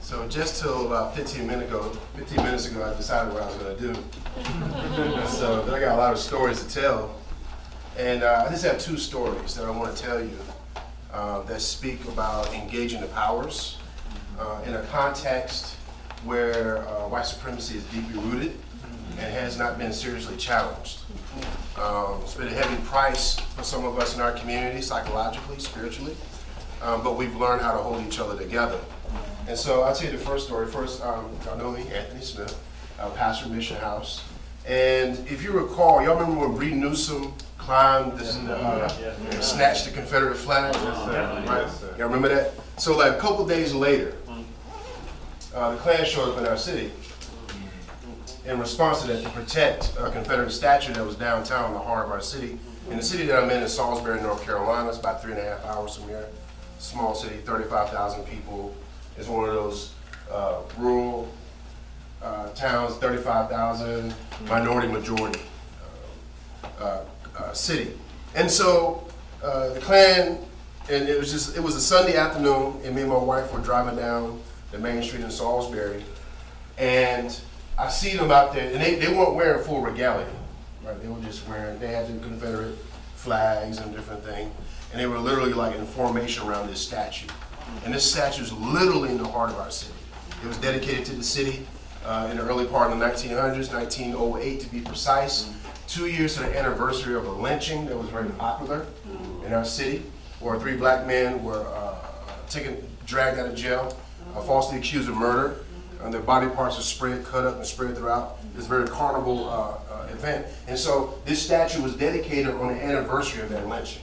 So just till about 15 minutes ago, I decided what I was going to do. So then I got a lot of stories to tell. And I just have two stories that I want to tell you that speak about engaging the powers in a context where white supremacy is deeply rooted and has not been seriously challenged. It's been a heavy price for some of us in our community, psychologically, spiritually, but we've learned how to hold each other together. And so I'll tell you the first story. First, y'all know me, Anthony Smith, pastor of Mission House. And if you recall, y'all remember when Bree Newsom climbed this, and snatched the Confederate flag? Right? Y'all remember that? So like a couple days later, the Klan showed up in our city in response to that to protect a Confederate statue that was downtown in the heart of our city. And the city that I'm in is Salisbury, North Carolina. It's about 3.5 hours from here. Small city, 35,000 people. It's one of those rural towns, 35,000, minority majority city. And so the Klan, and it was a Sunday afternoon, and me and my wife were driving down the main street in Salisbury, and I see them out there, and they weren't wearing full regalia, right? They were just wearing, they had the Confederate flags and different things, and they were literally like in formation around this statue. And this statue is literally in the heart of our city. It was dedicated to the city in the early part of the 1900s, 1908 to be precise. 2 years to the anniversary of a lynching that was very popular in our city, where 3 black men were dragged out of jail, falsely accused of murder, and their body parts were spread, cut up and spread throughout this very carnival event. And so this statue was dedicated on the anniversary of that lynching.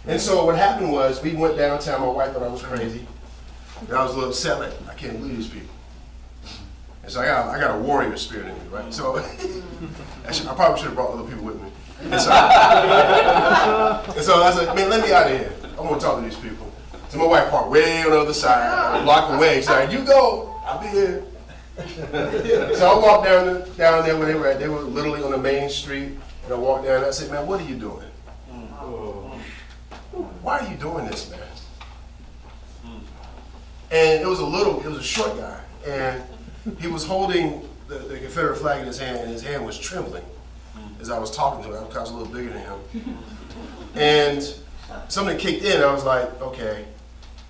And so what happened was, we went downtown, my wife thought I was crazy, and I was a little upset, like, I can't believe these people. And so I got a warrior spirit in me, right? So I probably should have brought other people with me. And so I said, man, let me out of here. I want to talk to these people. So my wife parked way on the other side, a block away. She's like, you go, I'll be here. So I walked down there where they were at. They were literally on the main street, and I walked down and I said, man, what are you doing? Why are you doing this, man? And it was a short guy, and he was holding the Confederate flag in his hand, and his hand was trembling as I was talking to him, because I was a little bigger than him. And something kicked in, I was like, okay,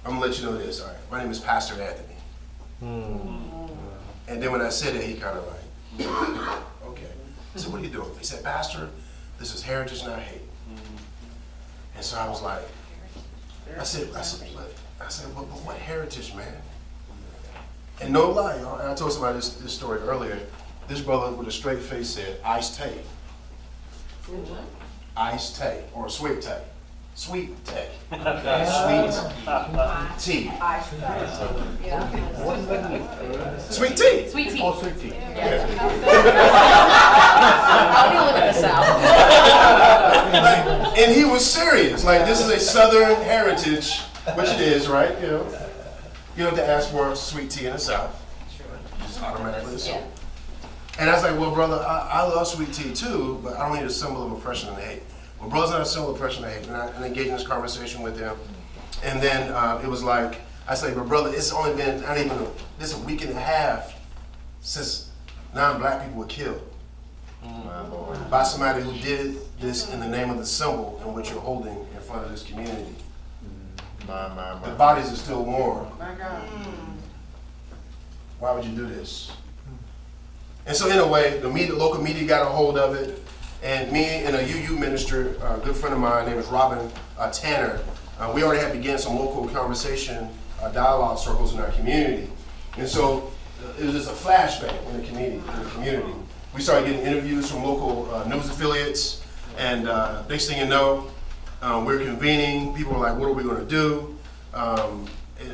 I'm gonna let you know this. All right, my name is Pastor Anthony. And then when I said it, he kind of like, okay. I said, what are you doing? He said, Pastor, this is heritage, not hate. And so I was like, I said, but what heritage, man? And no lie, y'all, and I told somebody this story earlier. This brother with a straight face said, iced tea. Iced tea, or sweet tea. Sweet tea. Sweet tea. Sweet tea. Sweet tea. Oh, sweet tea. Yeah. We live in the South. Like, and he was serious. Like, this is a Southern heritage, which it is, right? You know, you don't have to ask for sweet tea in the South. You just automatically assume. Yeah. And I was like, well, brother, I love sweet tea too, but I don't need a symbol of oppression and hate. Well, brother's not a symbol of oppression and hate. And I engaged in this conversation with him. And then it was like, I said, but brother, it's only been, this a week and a half since 9 black people were killed by somebody who did this in the name of the symbol in which you're holding in front of this community. The bodies are still warm. Why would you do this? And so in a way, the local media got a hold of it, and me and a UU minister, a good friend of mine, named is Robin Tanner, we already had begun some local conversation, dialogue circles in our community. And so it was just a flashback in the community. We started getting interviews from local news affiliates, and next thing you know, we're convening. People were like, what are we going to do?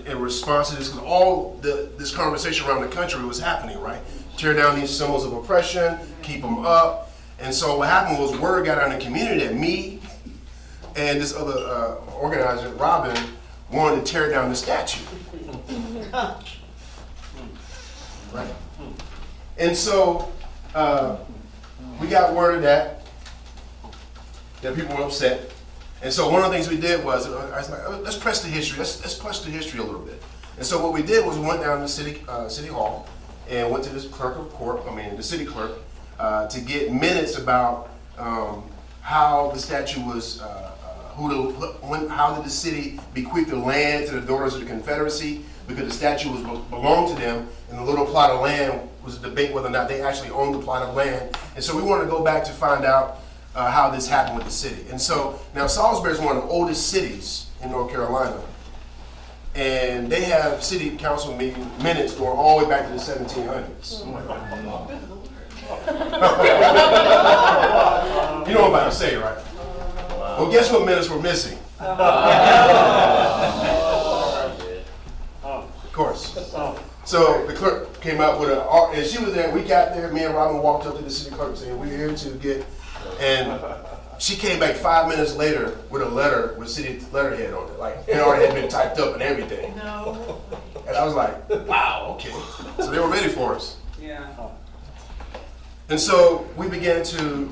In response to this, because all this conversation around the country was happening, right? Tear down these symbols of oppression, keep them up. And so what happened was word got out in the community that me and this other organizer, Robin, wanted to tear down the statue. Right? And so we got word of that people were upset. And so one of the things we did was, I was like, let's press the history. Let's press the history a little bit. And so what we did was we went down to city hall and went to this the city clerk, to get minutes about how the statue was, how did the city bequeath the land to the daughters of the Confederacy, because the statue belonged to them, and the little plot of land was a debate whether or not they actually owned the plot of land. And so we wanted to go back to find out how this happened with the city. And so now Salisbury is one of the oldest cities in North Carolina, and they have city council meeting minutes going all the way back to the 1700s. You know what I'm about to say, right? Well, guess what minutes were missing? Of course. So the clerk came out with and she was there. We got there. Me and Robin walked up to the city clerk saying, "We're here to get," and she came back 5 minutes later with a letter with city letterhead on it. Like, it already had been typed up and everything. No. And I was like, wow, okay. So they were ready for us. Yeah. And so we began to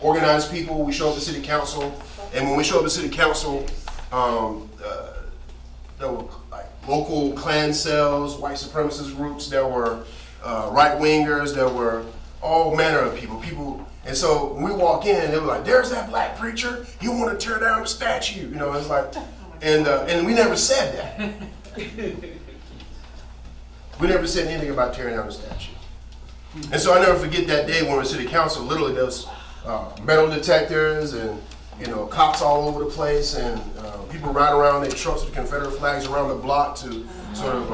organize people. We showed up to city council. And when we showed up to city council, there were like local Klan cells, white supremacist groups, there were right-wingers, there were all manner of people. And so when we walk in, they were like, "There's that black preacher. He want to tear down the statue." You know, it's like, and we never said that. We never said anything about tearing down the statue. And so I never forget that day when we were at city council. Literally, there was metal detectors and cops all over the place, and people riding around their trucks with Confederate flags around the block to sort of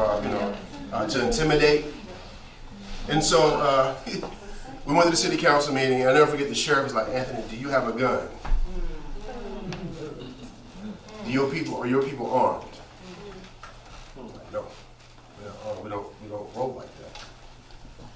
to intimidate. And so we went to the city council meeting, and I'll never forget the sheriff was like, "Anthony, do you have a gun? Are your people armed?" No, we don't roll like that.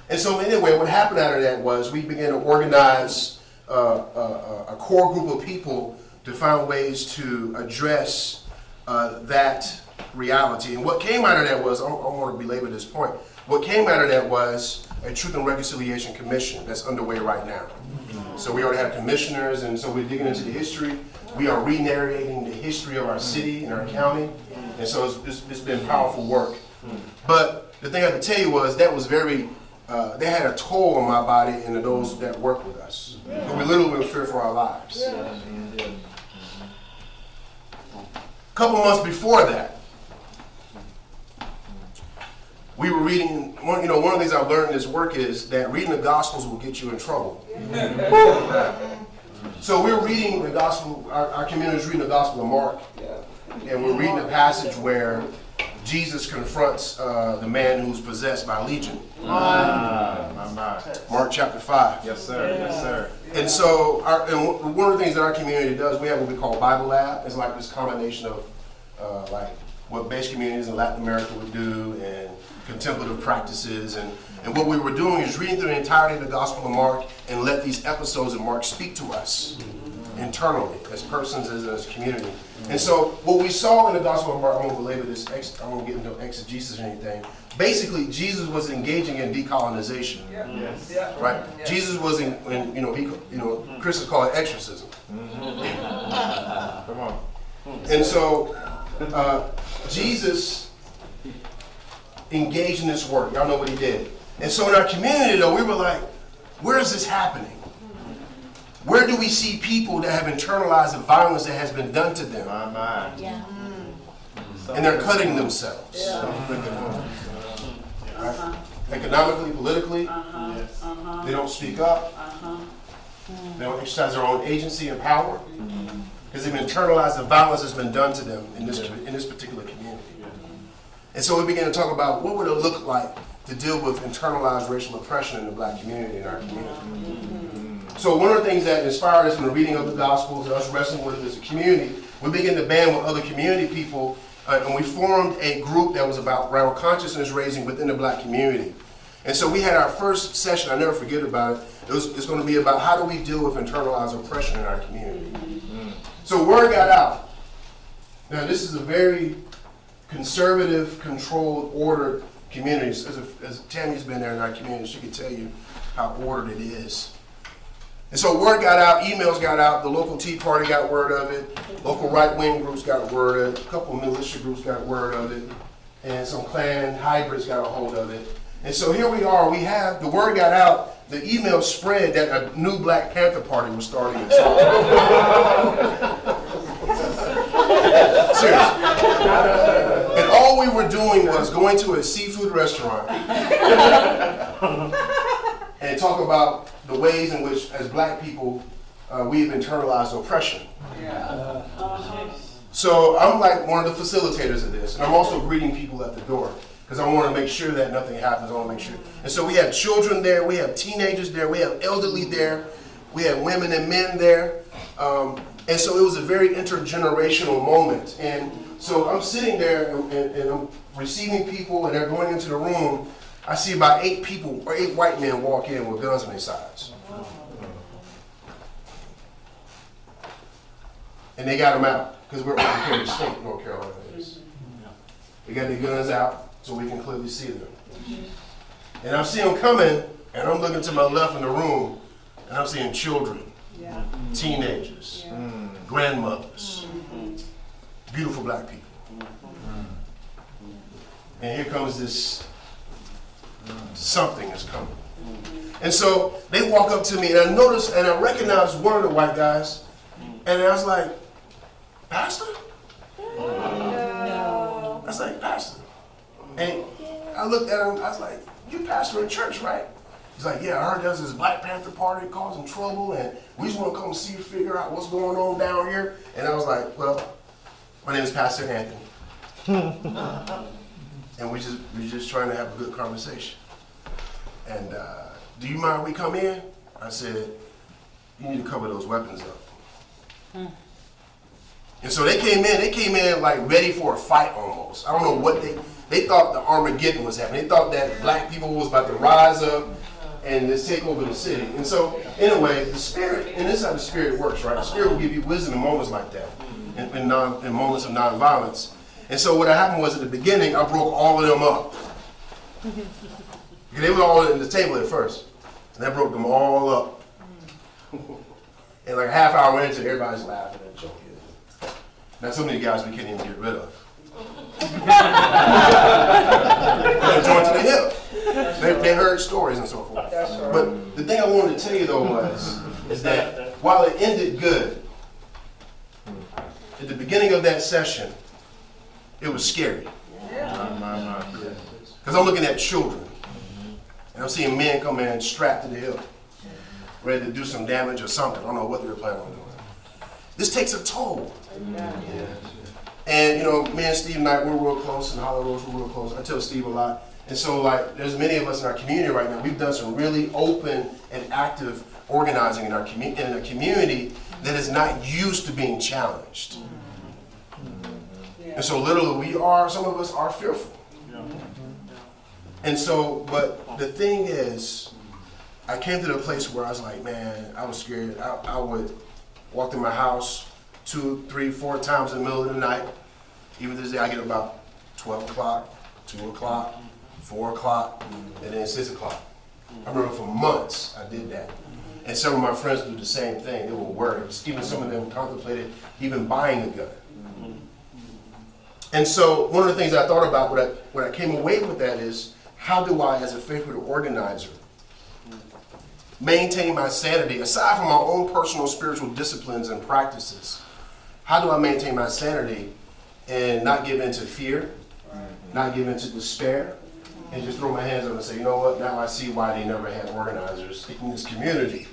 And so anyway, what happened out of that was we began to organize a core group of people to find ways to address that reality. And what came out of that was, I don't want to belabor this point, what came out of that was a Truth and Reconciliation Commission that's underway right now. So we already have commissioners, and so we're digging into the history. We are re-narrating the history of our city and our county, and so it's been powerful work. But the thing I have to tell you was that was very, they had a toll on my body and those that work with us. But we literally were in fear for our lives. A couple months before that, we were reading, one of the things I've learned in this work is that reading the Gospels will get you in trouble. So we were reading the Gospel, our community was reading the Gospel of Mark, and we're reading a passage where Jesus confronts the man who's possessed by legion. Mark chapter 5. Yes, sir. Yes, sir. And so, one of the things that our community does, we have what we call Bible Lab. It's like this combination of like what base communities in Latin America would do, and contemplative practices. And what we were doing is reading through the entirety of the Gospel of Mark and let these episodes of Mark speak to us internally, as persons, as a community. And so what we saw in the Gospel of Mark, I won't belabor this, I won't get into exegesis or anything. Basically, Jesus was engaging in decolonization, right? Yeah. Jesus was Christians call it exorcism. Come on. And so Jesus engaged in this work. Y'all know what he did. And so in our community, though, we were like, where is this happening? Where do we see people that have internalized the violence that has been done to them? Yeah. And they're cutting themselves. Right? Economically, politically, they don't speak up. They don't exercise their own agency and power because they've internalized the violence that's been done to them in this particular community. And so we began to talk about what would it look like to deal with internalized racial oppression in the black community, in our community. So one of the things that inspired us in the reading of the Gospels and us wrestling with it as a community, we began to band with other community people, and we formed a group that was around consciousness raising within the black community. And so we had our first session, I'll never forget about it. It's going to be about how do we deal with internalized oppression in our community. So word got out. Now this is a very conservative, controlled, ordered community. As Tammy's been there in our community, she can tell you how ordered it is. And so word got out, emails got out, the local Tea Party got word of it, local right-wing groups got word of it, a couple of militia groups got word of it. and some Klan hybrids got a hold of it. And so here we are, the word got out, the email spread that a new Black Panther Party was starting in Seriously. And all we were doing was going to a seafood restaurant and talk about the ways in which, as Black people, we've internalized oppression. So I'm like one of the facilitators of this, and I'm also greeting people at the door because I want to make sure that nothing happens. I want to make sure. And so we have children there, we have teenagers there, we have elderly there, we have women and men there. And so it was a very intergenerational moment. And so I'm sitting there and I'm receiving people, and they're going into the room. I see about 8 people, or 8 white men walk in with guns on their sides. And they got them out, because we're over here in state, North Carolina is. They got their guns out so we can clearly see them. And I'm seeing them coming, and I'm looking to my left in the room, and I'm seeing children, teenagers, grandmothers, beautiful Black people. And here comes this, something is coming. And so they walk up to me, and I notice, and I recognize one of the white guys, and I was like, Pastor? No. I was like, Pastor. And I looked at him, I was like, you pastor a church, right? He's like, yeah, I heard there's this Black Panther Party causing trouble, and we just want to come see you figure out what's going on down here. And I was like, well, my name is Pastor Anthony. And we're just trying to have a good conversation. And do you mind we come in? I said, you need to cover those weapons up. And so they came in like ready for a fight almost. I don't know what they thought the Armageddon was happening. They thought that Black people was about to rise up and just take over the city. And so, anyway, the Spirit, and this is how the Spirit works, right? The Spirit will give you wisdom in moments like that, in moments of nonviolence. And so what happened was at the beginning, I broke all of them up. They were all at the table at first, and I broke them all up. And like a half hour into it, everybody's laughing and joking. Now some of you guys we can't even get rid of. They're joined to the hip. They heard stories and so forth. But the thing I wanted to tell you though is that while it ended good, at the beginning of that session, it was scary. Because I'm looking at children, and I'm seeing men come in strapped to the hip, ready to do some damage or something. I don't know what they were planning on doing. This takes a toll. And you know, me and Steve and I, we're real close, and Highlander, we're real close. I tell Steve a lot. And so like, there's many of us in our community right now, we've done some really open and active organizing in our community that is not used to being challenged. And so literally some of us are fearful. And so, but the thing is, I came to the place where I was like, man, I was scared. I would walk to my house 2, 3, 4 times in the middle of the night. Even this day I get about 12 o'clock, 2 o'clock, 4 o'clock, and then 6 o'clock. I remember for months I did that. And some of my friends do the same thing. They were worried. Even some of them contemplated even buying a gun. And so one of the things I thought about when I came away with that is, how do I, as a faithful organizer, maintain my sanity, aside from my own personal spiritual disciplines and practices? How do I maintain my sanity and not give in to fear, not give in to despair, and just throw my hands up and say, you know what, now I see why they never had organizers in this community.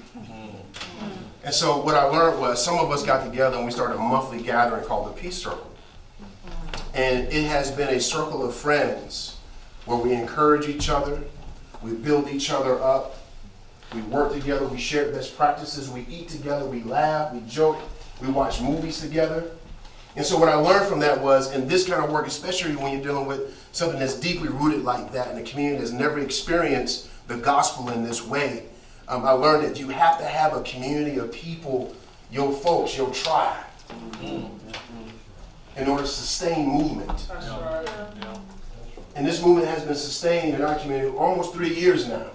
And so what I learned was, some of us got together and we started a monthly gathering called the Peace Circle. And it has been a circle of friends where we encourage each other, we build each other up, we work together, we share best practices, we eat together, we laugh, we joke, we watch movies together. And so what I learned from that was, in this kind of work, especially when you're dealing with something that's deeply rooted like that in a community that's never experienced the gospel in this way, I learned that you have to have a community of people, your folks, your tribe, in order to sustain movement. And this movement has been sustained in our community almost 3 years now.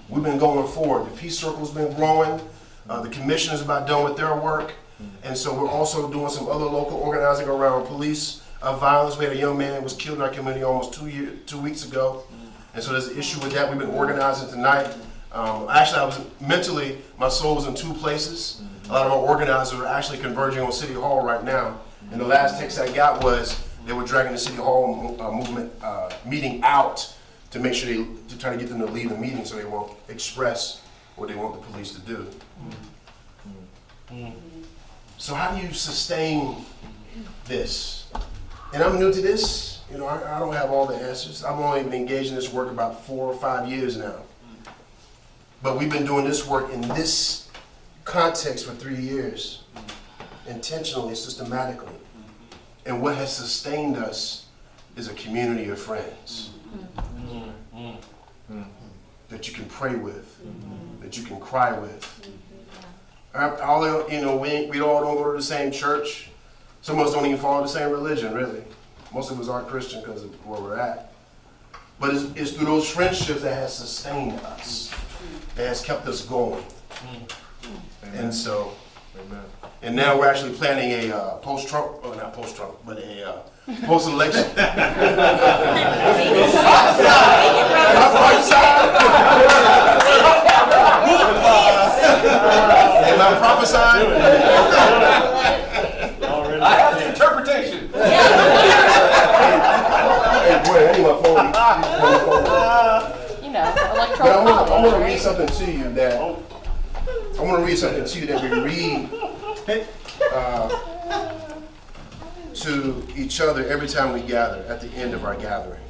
We've been going forward. The Peace Circle's been growing. The commission is about done with their work. And so we're also doing some other local organizing around police of violence. We had a young man that was killed in our community almost 2 weeks ago. And so there's an issue with that. We've been organizing tonight. Actually, I was mentally, my soul was in two places. A lot of our organizers are actually converging on City Hall right now. And the last text I got was they were dragging the City Hall movement meeting out to make sure to try to get them to leave the meeting so they won't express what they want the police to do. So how do you sustain this? And I'm new to this. You know, I don't have all the answers. I've only been engaged in this work about 4 or 5 years now. But we've been doing this work in this context for 3 years, intentionally, systematically. And what has sustained us is a community of friends that you can pray with, that you can cry with. All, you know, we all don't go to the same church. Some of us don't even follow the same religion, really. Most of us aren't Christian because of where we're at. But it's through those friendships that has sustained us, that has kept us going. And so, and now we're actually planning a post-Trump, or not post-Trump, but a post-election. Am I prophesying? I have the interpretation. Hey, boy, I need my phone. You know, electronic. But I want to read something to you that we read to each other every time we gather, at the end of our gathering.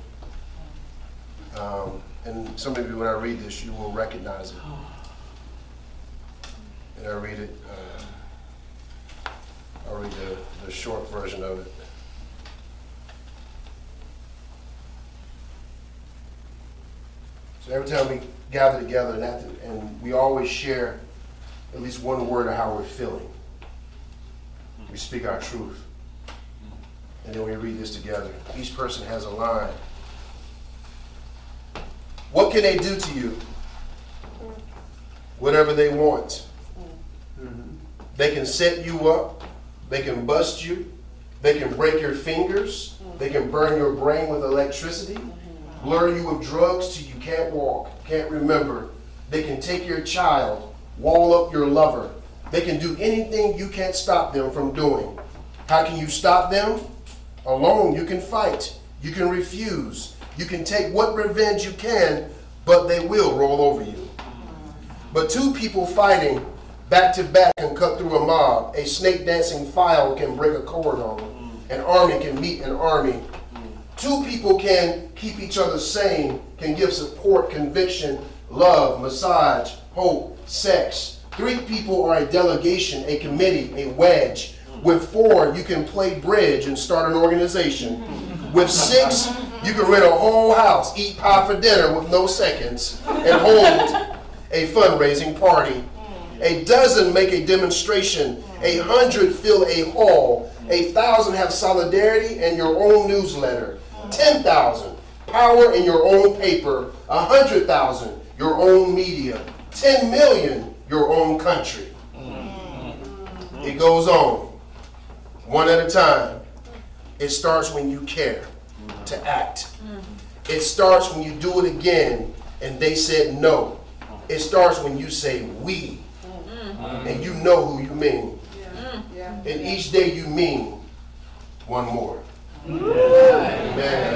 And some of you, when I read this, you will recognize it. And I'll read it. I'll read the short version of it. So every time we gather together, and we always share at least one word of how we're feeling. We speak our truth. And then we read this together. Each person has a line. What can they do to you? Whatever they want. They can set you up. They can bust you. They can break your fingers. They can burn your brain with electricity. Blur you with drugs till you can't walk, can't remember. They can take your child, wall up your lover. They can do anything you can't stop them from doing. How can you stop them? Alone you can fight. You can refuse. You can take what revenge you can, but they will roll over you. But two people fighting back to back can cut through a mob. A snake dancing file can break a cordon. An army can meet an army. Two people can keep each other sane, can give support, conviction, love, massage, hope, sex. Three people are a delegation, a committee, a wedge. With four, you can play bridge and start an organization. With six, you can rent a whole house, eat pie for dinner with no seconds, and hold a fundraising party. A dozen make a demonstration. 100 fill a hall. 1,000 have solidarity and your own newsletter. 10,000 power in your own paper. 100,000 your own media. 10 million your own country. It goes on, one at a time. It starts when you care to act. It starts when you do it again and they said no. It starts when you say we and you know who you mean. And each day you mean one more. Amen.